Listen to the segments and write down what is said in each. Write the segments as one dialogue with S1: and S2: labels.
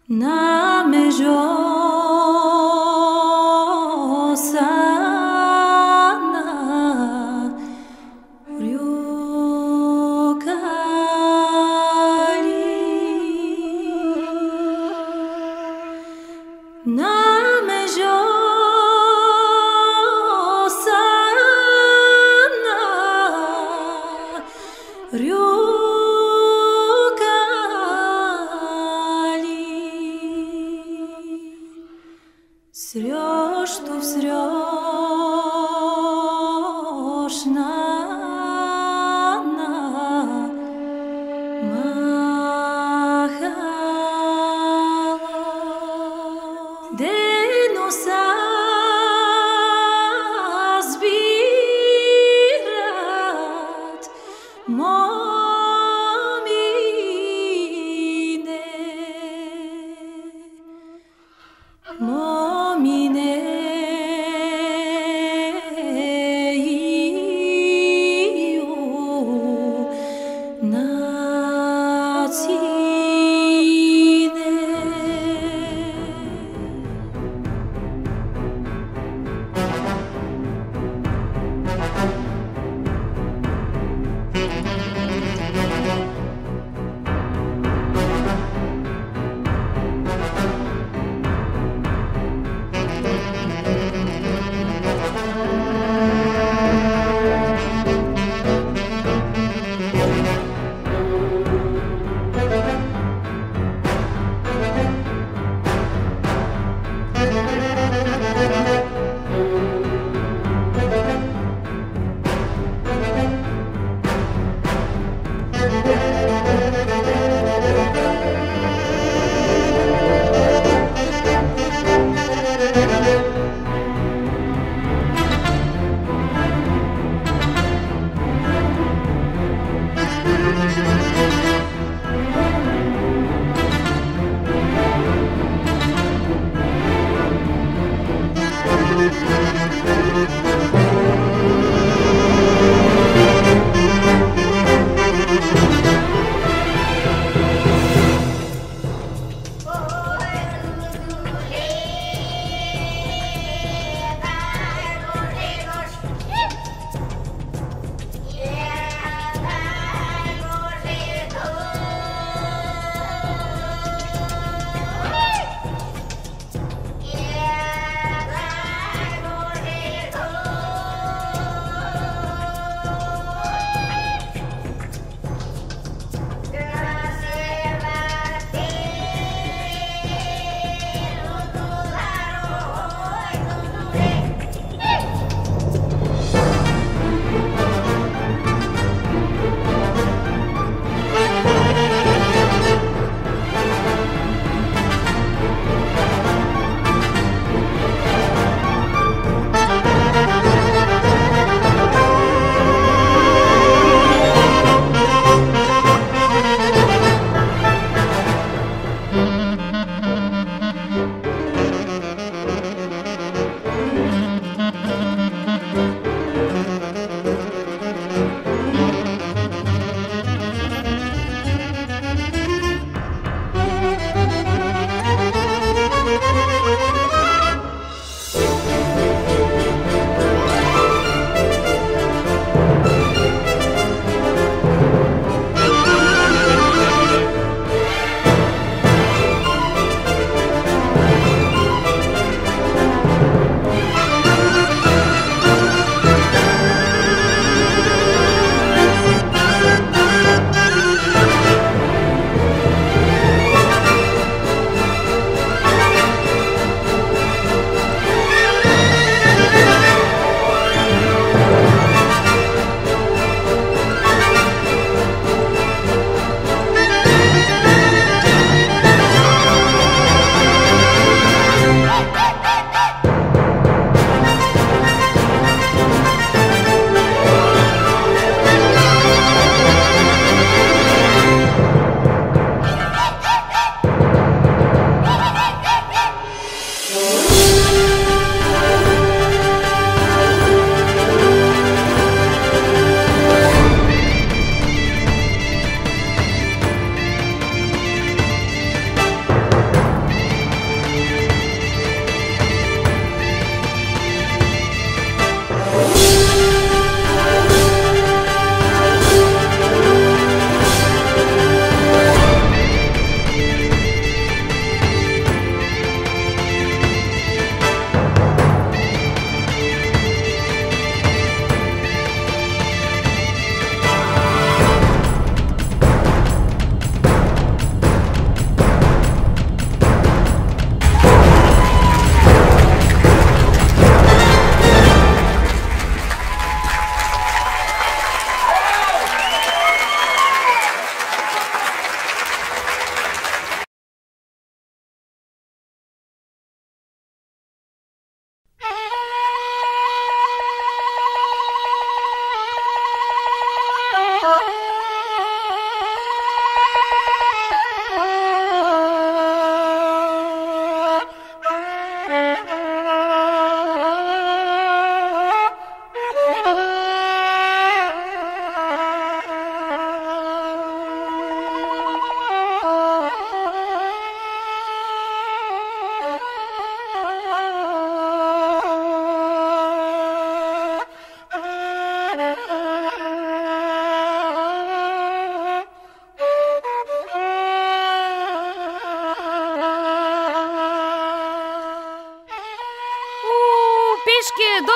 S1: Na mejosana ryukali na mejosana ryukali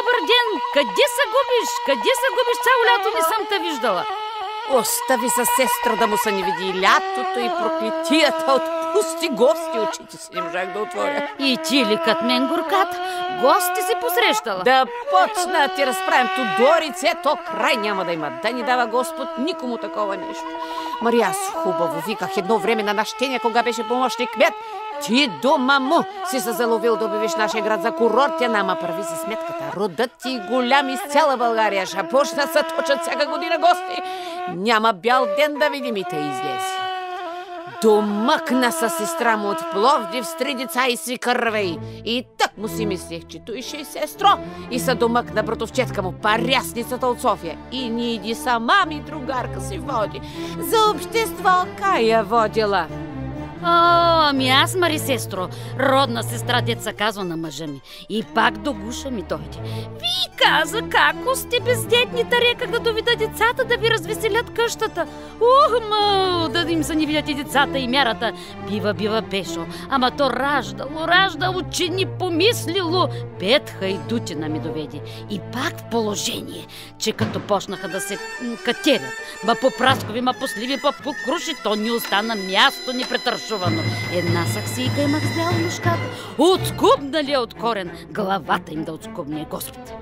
S2: добър ден! Къде се губиш? Къде се губиш? Цяло лято не съм те виждала.
S3: Остави се, сестра, да му се не види и лятото, и проклетията. Отпусти гости, очите си не можах да отворя.
S2: И ти ли кът мен горкат? Гости си посрещала.
S3: Да почна да ти разправим Тодорице, то край няма да има. Да ни дава Господ никому такова нещо. Мария, аз хубаво виках едно време на нащение, кога беше помощник кмет. Ти дома му си се заловил да обявиш нашия град за курортен, ама прави си сметката. Родът ти голям из цяла България. Ще почна се точат всяка година гости. Няма бял ден да видим и те излези. Домъкна са сестра му от Пловдив с 3 деца и си кървей. И так му си мислех, че той ще е сестро. И са домъкна братовчетка му, парясницата от София. И ни иди сама ми другарка си води. За общество кая водила.
S2: Ами аз, Мари сестро, родна сестра, деца казва на мъжа ми. И пак до гуша ми дойде. Ви каза, како сте бездетните, реках да доведа децата да ви развеселят къщата. Да им се не видят и децата и мярата. Бива пешо. Ама то раждало, че ни помислило. 5 хайдутина ми доведе. И пак в положение, че като почнаха да се катерят, ма по праскови, ма по сливи, па по круши, то ни остана място непретършувано. Една саксийка имах с бяла ножката. Отскубнали от корен. Главата им да отскубне Господ.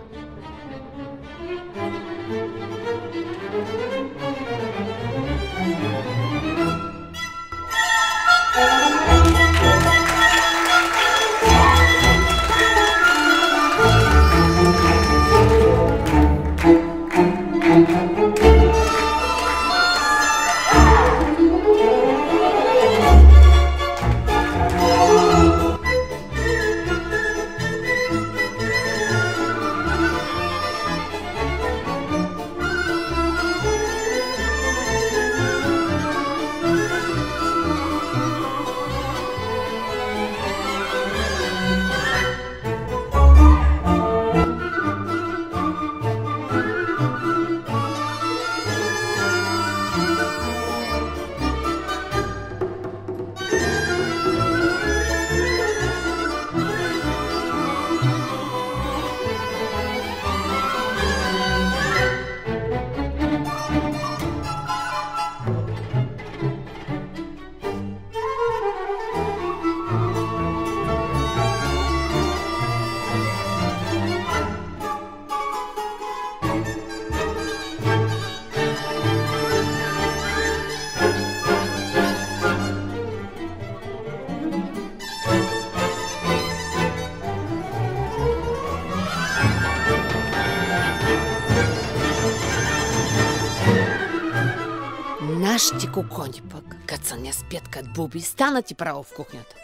S3: Нашите кокони пък, като са не спят кът буби, стана ти право в кухнята.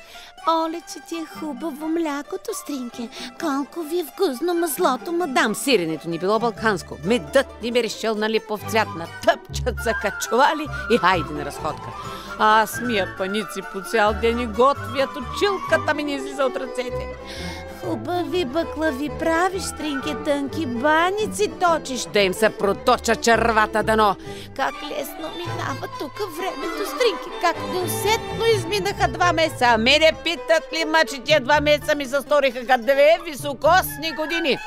S4: Оле, че ти е хубаво млякото, Стринке. Колко ви е вкусно маслото, мадам.
S3: Сиренето ни било балканско, медът ни мерещел на липов цвят, на тъпчат са качували и хайде на разходка. Аз мия паници по цял ден и готвят, очилката ми не излиза от ръцете.
S4: Хубави баклави правиш, Стринке, тънки баници точиш.
S3: Да им се проточа червата дано.
S4: Как лесно минава тук времето, Стринке, как неусетно изминаха 2 месеца.
S3: А мене питат ли, ма, че тия 2 месеца ми се сториха като 2 високосни години.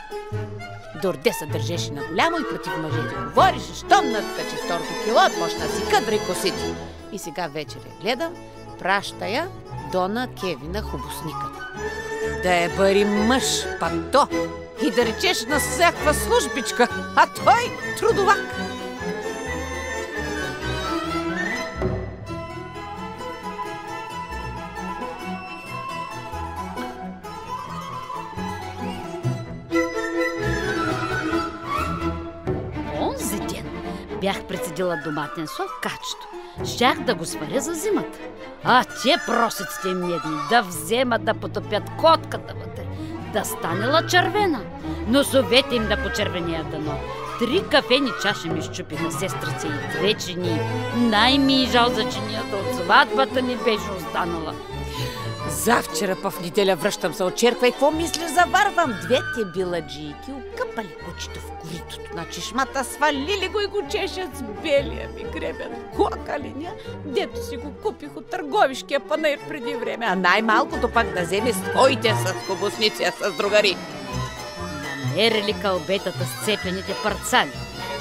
S3: Дорде се държеше на голямо и против мъжете говореше, щом надкачи второто кило, почна си къдра и косите. И сега вечер я гледам, праща я Дона Кевина хубосниката. Да е бъри мъж, па то, и да речеш на всяква службичка, а той трудовак.
S2: Онзи ден бях прецедила доматен сок качето. Щях да го сваря за зимата. А те просеците им медни да вземат да потопят котката вътре, да станела червена. Носовете им да почервенеят дано. 3 кафени чаши ми щупиха сестрица и 2 чини. Най-ми и жал за чинията, от сватбата ни беше останала.
S3: Завчера в неделя връщам се от черква и какво мисля, заварвам 2 биладжийки, окъпали кучето в коритото на чешмата, свалили го и го чешат с белия ми гребен клакалиня, дето си го купих от търговишкия панаир преди време, а най-малкото пак да вземе своите с хубосници, с другари.
S2: наерели кълбетата с цепените парцали,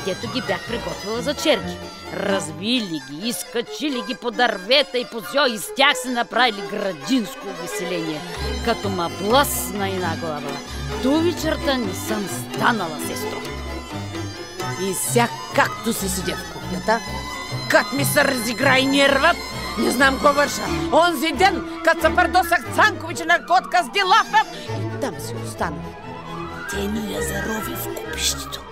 S2: дето ги бях приготвила за черги. Разбили ги, изкачили ги по дървета и по зьо, и с тях се направили градинско увеселение, като ма блъсна и на глава. До вечерта не съм станала, сестро.
S3: И сега както се седя в кухнята, как ми се разигра и нервът, не знам ко върша. Онзи ден, като се предосах Цанковича на котка с Дилафа, и там си останах.
S4: Те ми я зарови в купището.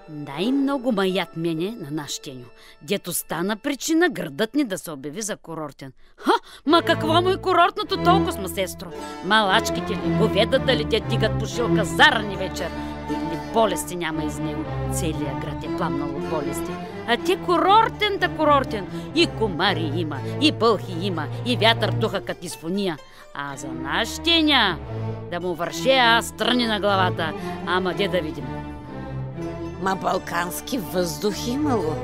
S2: Най-много маят мене на наш Теню, дето стана причина градът ни да се обяви за курортен. Ма какво му е курортното толкова сме, сестро? Малачките ли го ведат дали те дигат пушилка зарани вечер? Или болести няма из него? Целият град е пламнал от болести. А те курортен да курортен. И комари има, и бълхи има, и вятър духа кът изфония. А за наш Теня да му върше аз страни на главата. Ама де да видим.
S3: Ма балкански въздух имало.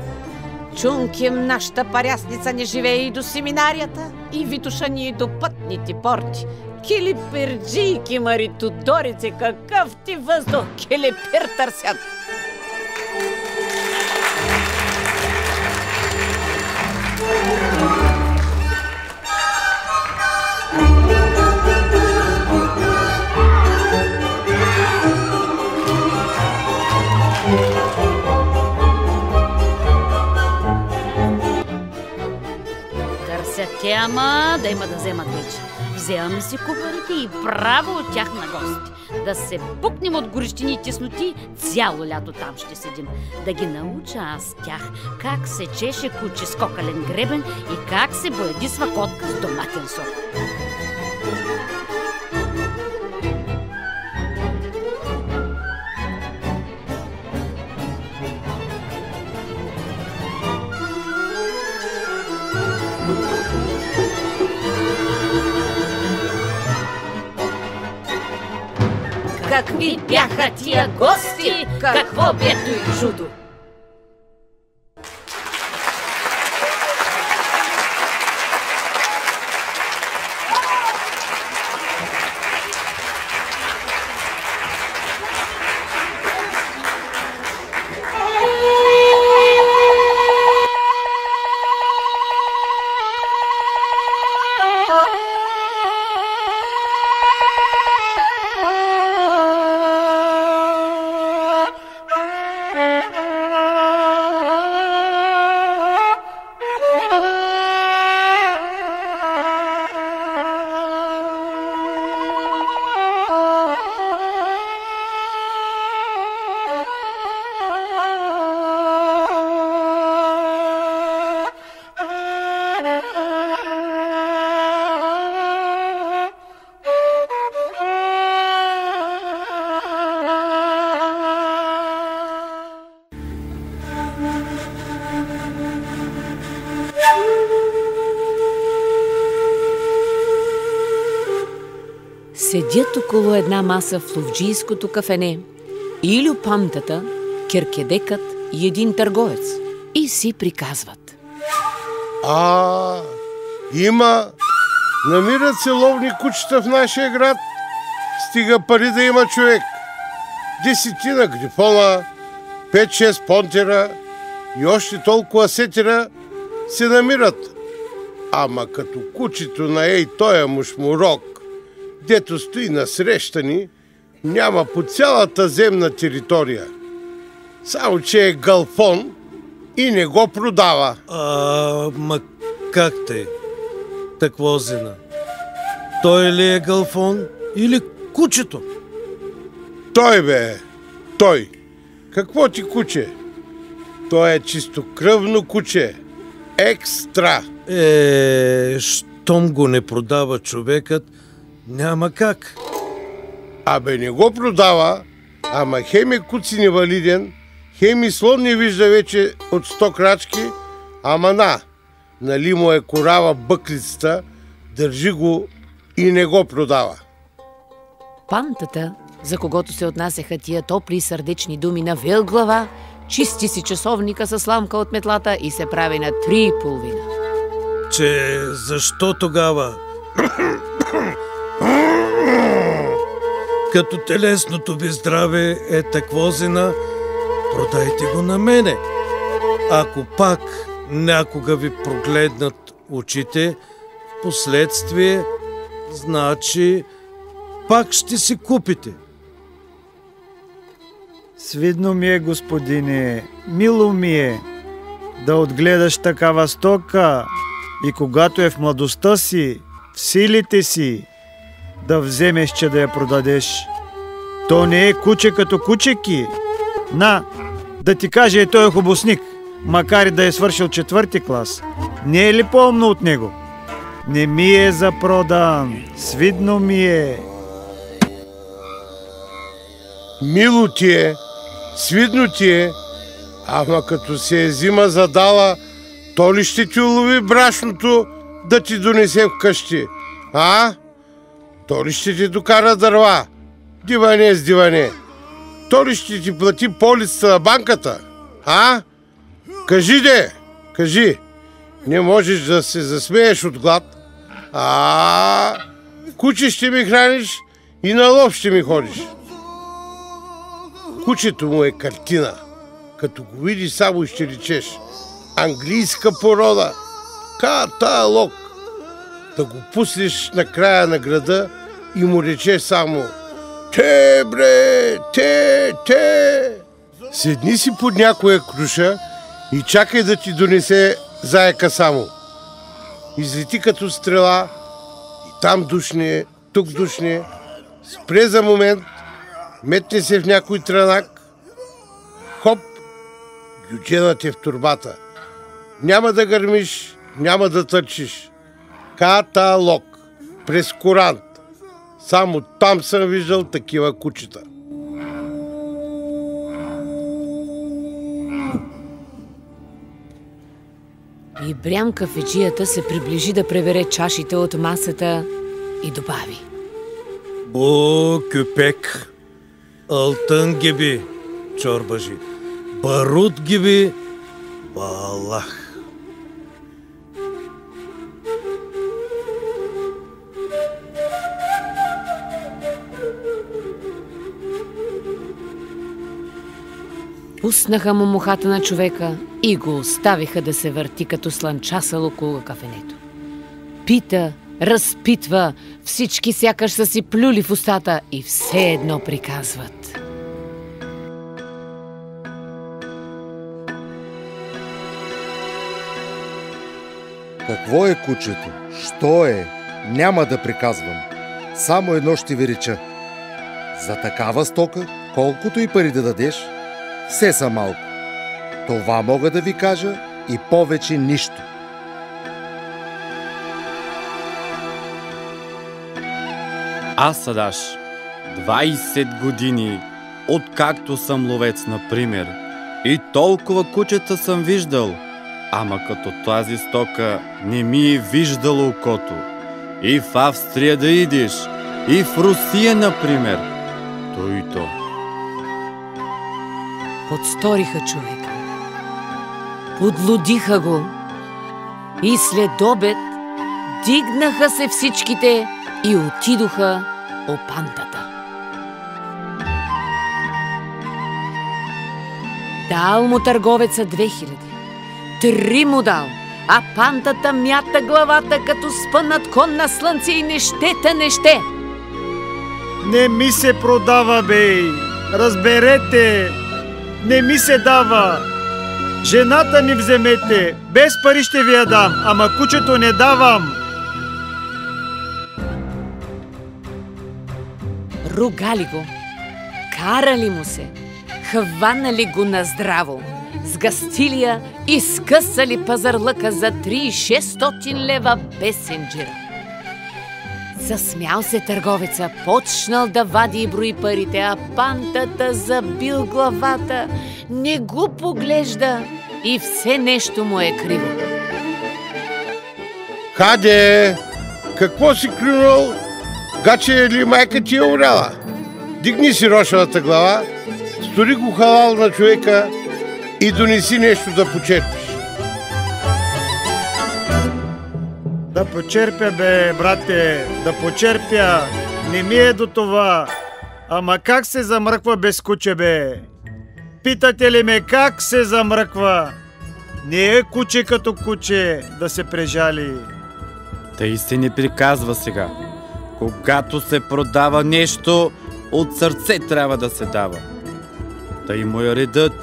S3: Чунким нашата парясница не живее и до семинарията, и Витуша ни и до пътните порти. Килиперджийки, Мари Тодорице, какъв ти въздух, килипир търсят!
S2: Те, ама да има да вземат вече. Вземаме си кубарите и право от тях на гости. Да се пукнем от горещини и тесноти, цяло лято там ще седим. Да ги науча аз тях как се чеше куче с кокален гребен и как се боядисва котка с доматен сок.
S3: Какви бяха тия гости, какво бето и чудо! Седят около една маса в ловджийското кафене Илю Памтата, Киркедекът и един търговец и си приказват.
S5: Намират се ловни кучета в нашия град. Стига пари да има човек. 10 грифона, 5-6 понтера и още толкова сетера се намират. Ама като кучето на ей тоя мушмурок, дето стои насреща ни, няма по цялата земна територия. Само че е галфон и не го продава.
S6: Ма как те? Таквозина. Той ли е галфон или кучето?
S5: Той бе, той. Какво ти куче? Той е чистокръвно куче. Екстра.
S6: Щом го не продава човекът, няма как.
S5: Абе не го продава, ама хем е куци невалиден, хем и слон не вижда вече от 100 крачки, ама нали му е корава бъклицата, държи го и не го продава.
S3: Пантата, за когото се отнасяха тия топли и сърдечни думи, навил глава, чисти си часовника с сламка от метлата и се прави на 3:30.
S6: Че защо тогава? Като телесното ви здраве е таквозина, продайте го на мене. Ако пак някога ви прогледнат очите, в последствие, значи пак ще си купите.
S7: Свидно ми е, господине, мило ми е да отгледаш такава стока и когато е в младостта си, в силите си, да вземеш, че да я продадеш. То не е куче като кучеки. Да ти каже, той е хубосник, макар и да е свършил 4-ти клас. Не е ли по-умно от него? Не ми е за продан, свидно ми е.
S5: Мило ти е, свидно ти е, ама като се е зима задала, то ли ще ти улови брашното да ти донесе вкъщи? То ли ще ти докара дърва? Диване с диване. То ли ще ти плати полицата на банката? Кажи де, кажи. Не можеш да се засмееш от глад. Куче ще ми храниш и на лов ще ми ходиш. Кучето му е картина. Като го видиш, само ще речеш: английска порода, каталог. Да го пуснеш на края на града и му речеш само: те, бре, те. Седни си под някоя круша и чакай да ти донесе заека само. Излети като стрела и там душне, тук душне, спре за момент, метне се в някой транак, хоп, гюджена те в турбата. Няма да гърмиш, няма да търчиш. Каталог, прескурант. Само там съм виждал такива кучета.
S3: И Брям кафеджията се приближи да пребере чашите от масата и добави:
S6: Бо, köpek, altın gibi çorbacı, barut gibi ballah.
S3: Пуснаха му мухата на човека и го оставиха да се върти като слънчасал около кафенето. Пита, разпитва, всички сякаш са си плюли в устата и все едно приказват:
S8: Какво е кучето? Що е? Няма да приказвам. Само едно ще ви реча. За такава стока, колкото и пари да дадеш, все са малко. Това мога да ви кажа и повече нищо.
S9: Аз, Садаш, 20 години, откакто съм ловец, например, и толкова кучета съм виждал, ама като тази стока не ми е виждало окото. И в Австрия да идиш, и в Русия, например. То и то.
S3: Подсториха човека, подлудиха го и след обед дигнаха се всичките и отидоха о пантата. Дал му търговеца 2000. 3 му дал, а пантата мята главата като спънат кон на слънце и не ще.
S7: Не ми се продава, бей! Разберете! Не ми се дава! Жената ми вземете! Без пари ще ви я дам, ама кучето не давам!
S3: Ругали го, карали му се, хванали го на здраво, сгъстили я и скъсали пазарлъка за 3600 лева без сенджира. Засмял се търговеца, почнал да вади и брои парите, а пантата забил главата, не го поглежда и все нещо му е криво.
S5: Хаде, какво си клюнал? Гаче ли майка ти е умряла? Дигни си рошавата глава, стори го халал на човека и донеси нещо да почерпиш.
S7: Да почерпя, бе, брате, да почерпя. Не ми е до това. Ама как се замръква без куче, бе? Питате ли ме как се замръква? Не е куче като куче да се прежали.
S9: Тъй се не приказва сега. Когато се продава нещо, от сърце трябва да се дава. Тъй му е редът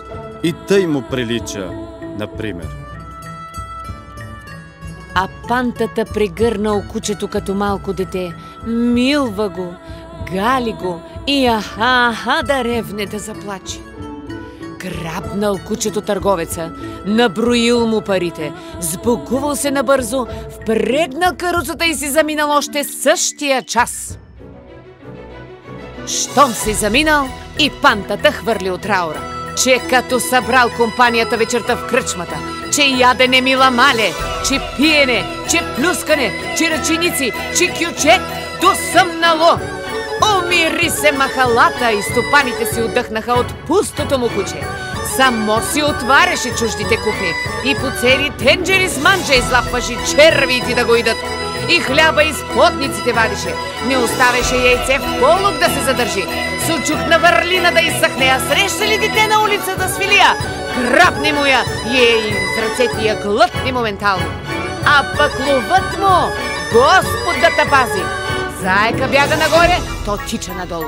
S9: и тъй му прилича, например.
S3: А пантата прегърнал кучето като малко дете, милва го, гали го и аха да ревне да заплаче. Грабнал кучето търговеца, наброил му парите, сбогувал се набързо, впрегнал каруцата и си заминал още същия час. Щом си заминал, и пантата хвърли от траура, че като събрал компанията вечерта в кръчмата, че ядене мила мале, че пиене, че плюскане, че ръченици, че кюче, досъмнало. Умири се махалата и стопаните си отдъхнаха от пустото му куче. Само си отваряше чуждите кухни и по цели тенджери с манджа излапваше червиите да го идат. И хляба из плотниците вадише. Не оставяше яйце в полук да се задържи. Сучук на върлина да изсъхне, а среща ли дете на улицата с филия? Грабни му я и из ръцете я глътни моментално. А пък ловът му, Господ да те пази! Заека бяга нагоре, то тича надолу.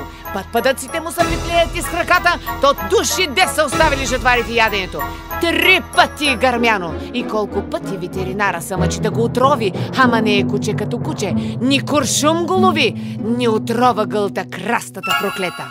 S3: Пъдъците му са витлеят из краката, то души де са оставили жетварите яденето. 3 пъти гърмяно. И колко пъти ветеринара са мъчи да го отрови, ама не е куче като куче. Ни куршум го лови, ни отрова гълта крастата проклета.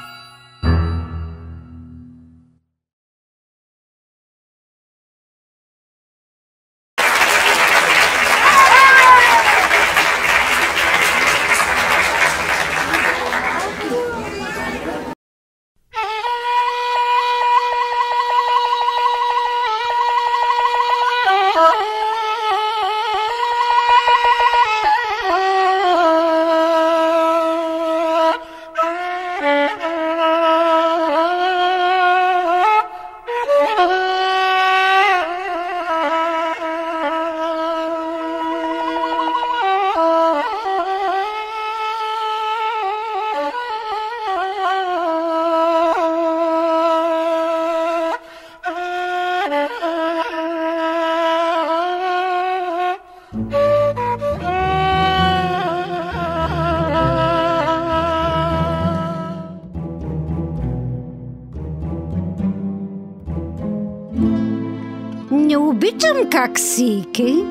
S10: Не обичам как сийки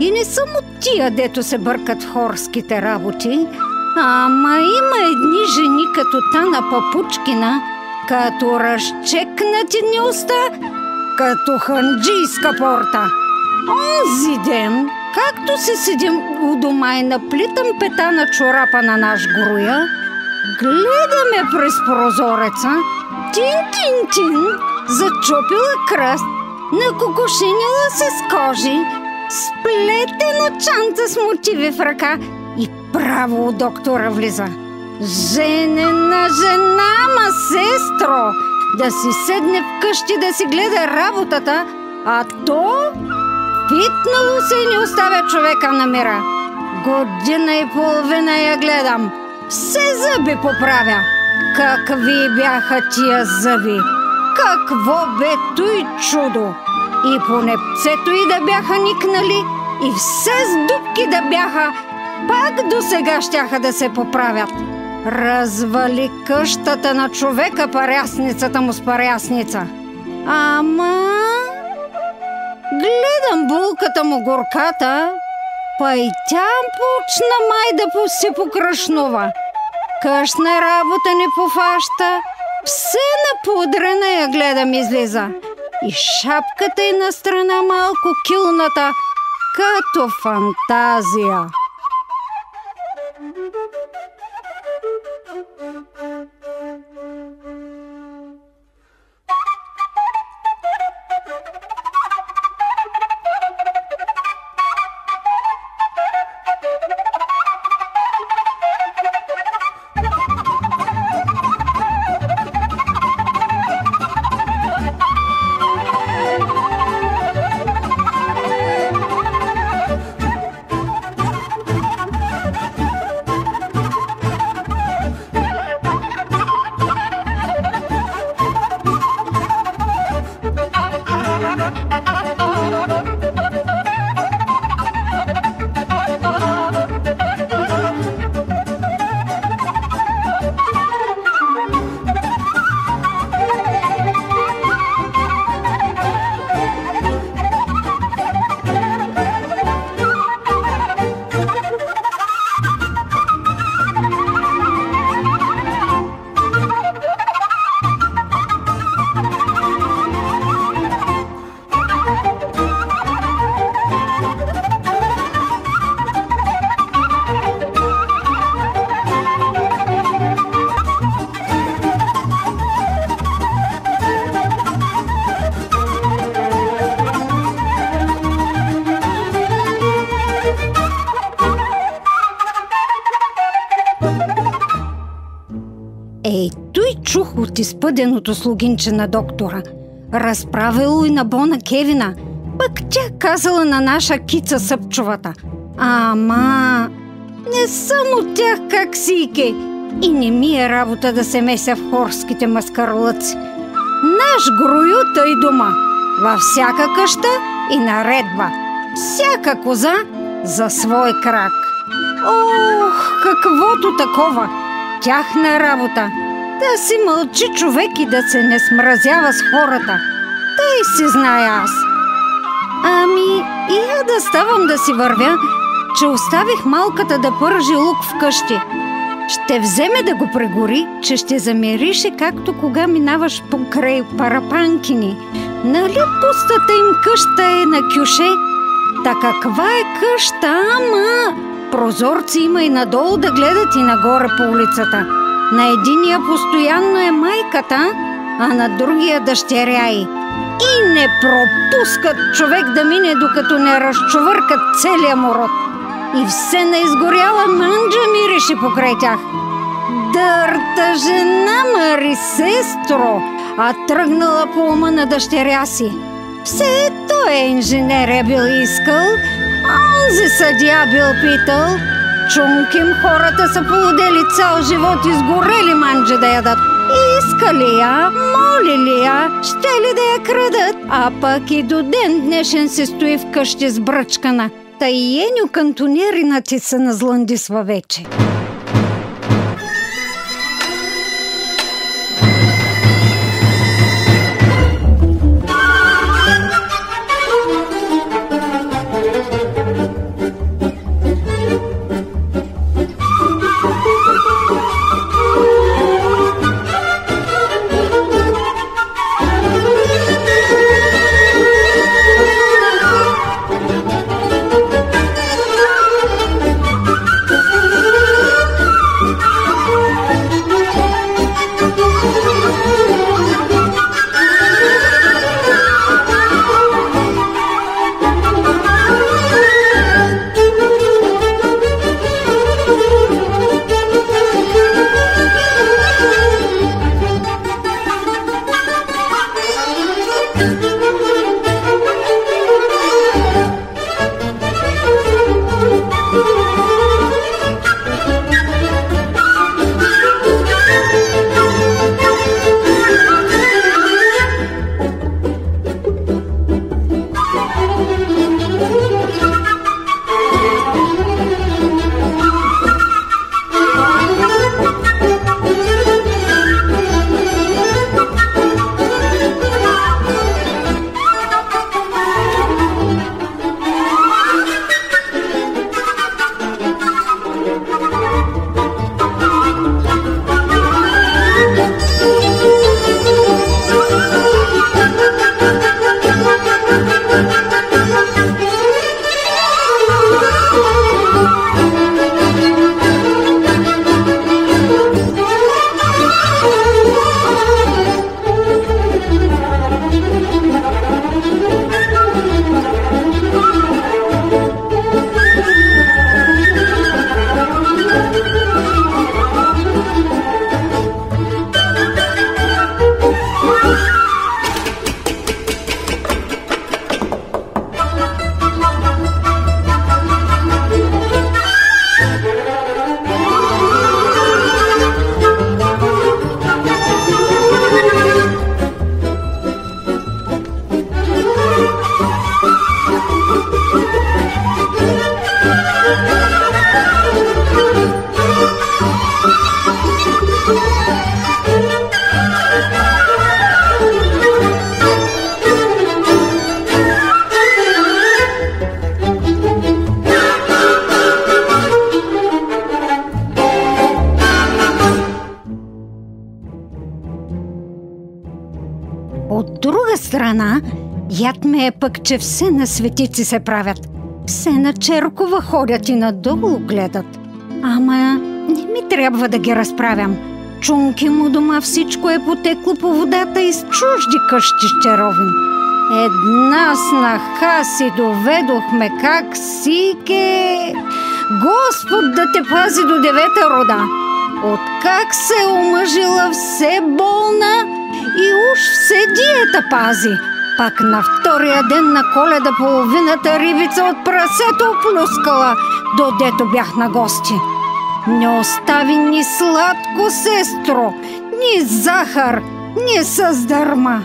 S10: и не съм от тия, дето се бъркат в хорските работи, ама има едни жени като Тана Папучкина, като разчекнати ни уста, като ханджийска порта. Онзи ден, както се седим у дома и наплитам пета на чорапа на наш груя, гледаме през прозореца, тин-тин-тин, зачопила кръст, накокошенила се с кожи, сплетена чанта с мотиви в ръка и право у доктора влиза. Женена жена, ма сестро, да си седне вкъщи да си гледа работата, а то питнало се и не оставя човека на мира. Година и половина я гледам, все зъби поправя. Какви бяха тия зъби, Какво бе той чудо! И по непцето и да бяха никнали, и все с дупки да бяха, пак до сега щяха да се поправят. Развали къщата на човека парясницата му с парясница. Ама... гледам булката му горката, па и тя почна май да се покръшнува. Къщна работа не пофаща, все напудрена я гледам излиза. И шапката е на страна малко килната, като фантазия. Той чух от изпъденото слугинче на доктора. Разправило и на Бона Кевина, пък тя казала на наша Кица Съпчовата. Ама, не съм от тях как сийке и не ми е работа да се меся в хорските маскарлъци. Наш грою тъй дома, във всяка къща и наредба. Всяка коза за свой крак. Ох, каквото такова! Тяхна работа. Да си мълчи човек и да се не смразява с хората. Тъй си зная аз. Ами, и я да ставам да си вървя, че оставих малката да пържи лук вкъщи. Ще вземе да го прегори, че ще замирише, както кога минаваш покрай Парапанкини. Нали пустата им къща е на кюше? Та каква е къща, ама... Прозорци има и надолу да гледат и нагоре по улицата. На единия постоянно е майката, а на другия дъщеря й. И не пропускат човек да мине, докато не разчувъркат целия му род. И все на изгоряла манджа мирише покрай тях. Дърта жена, Мари, сестро, а тръгнала по ума на дъщеря си. Все той инженер е бил искал, онзи съдия бил питал. Чумким хората са полудели цял живот, изгорели манджа да ядат. Искали я, молили я, ще ли да я крадат, а пък и до ден днешен се стои вкъщи с бръчкана. Та и еню кантонеринати се назландисва вече. От друга страна, яд ме е пък, че все на светици се правят. Все на Черкова ходят и надолу гледат. Ама не ми трябва да ги разправям. Чунки му дома всичко е потекло по водата из чужди къщи с черовин. Една снаха си доведохме, как сике. Господ да те пази до 9-та рода. Откак се омъжила, все болна и уж все диета пази. Пак на втория ден на Коледа половината рибица от прасето оплюскала, додето бях на гости. Не остави ни сладко, сестро, ни захар, ни с дърма.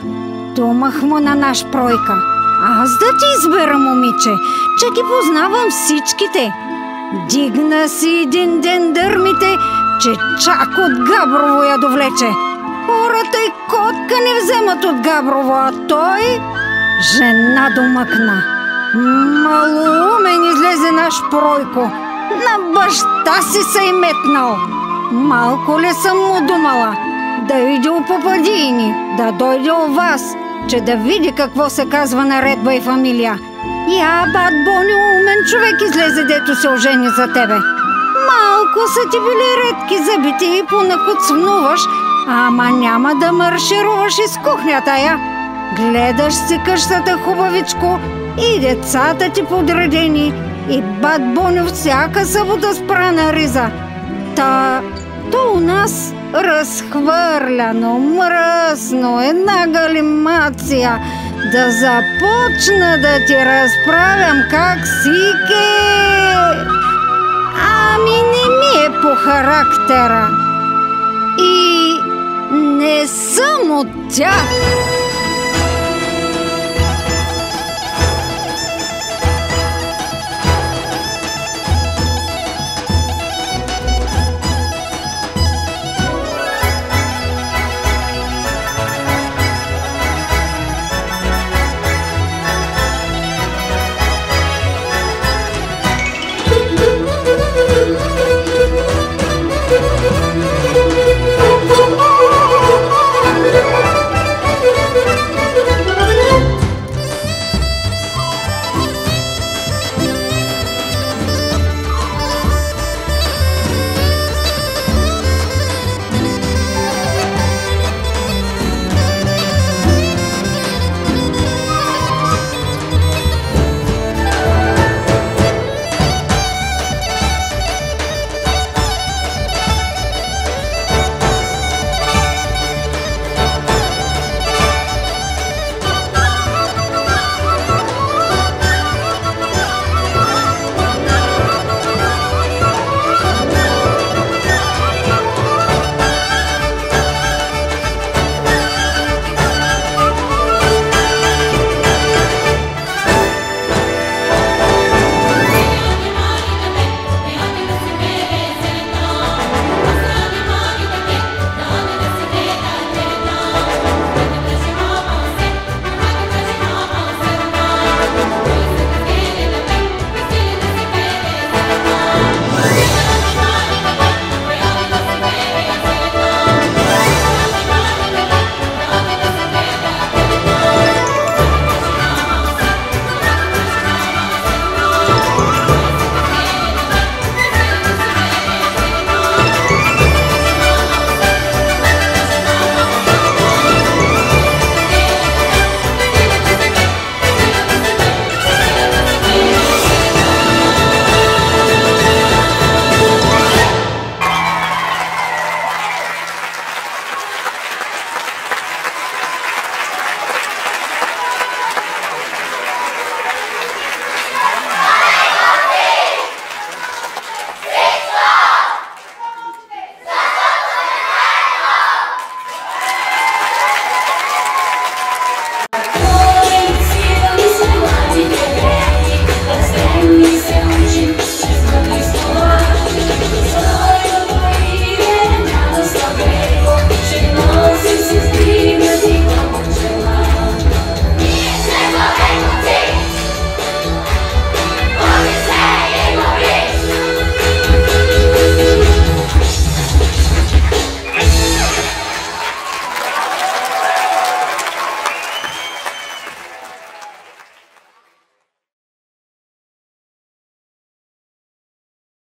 S10: Думах му на наш пройка. Аз да ти избера, момиче, че ги познавам всичките. Дигна си един ден дърмите, че чак от Габрово я довлече. Хората и котка не вземат от Габрово, а той жена домъкна. Малоумен излезе наш пройко. На баща си се е метнал. Малко ли съм му думала? Да иде у попадини, да дойде у вас, че да види какво се казва наредба и фамилия. Я, бат Бони, умен човек излезе, дето се ожени за тебе. Малко са ти били редки зъбите и понакуцнуваш, ама няма да маршируваш из кухнята я. Гледаш си къщата хубавичко и децата ти подредени, и бат Боню всяка събота спра на риза. То у нас разхвърляно, мръсно, една галимация. Да започна да ти разправям как сике. Ами не ми е по характера. И не съм от тях.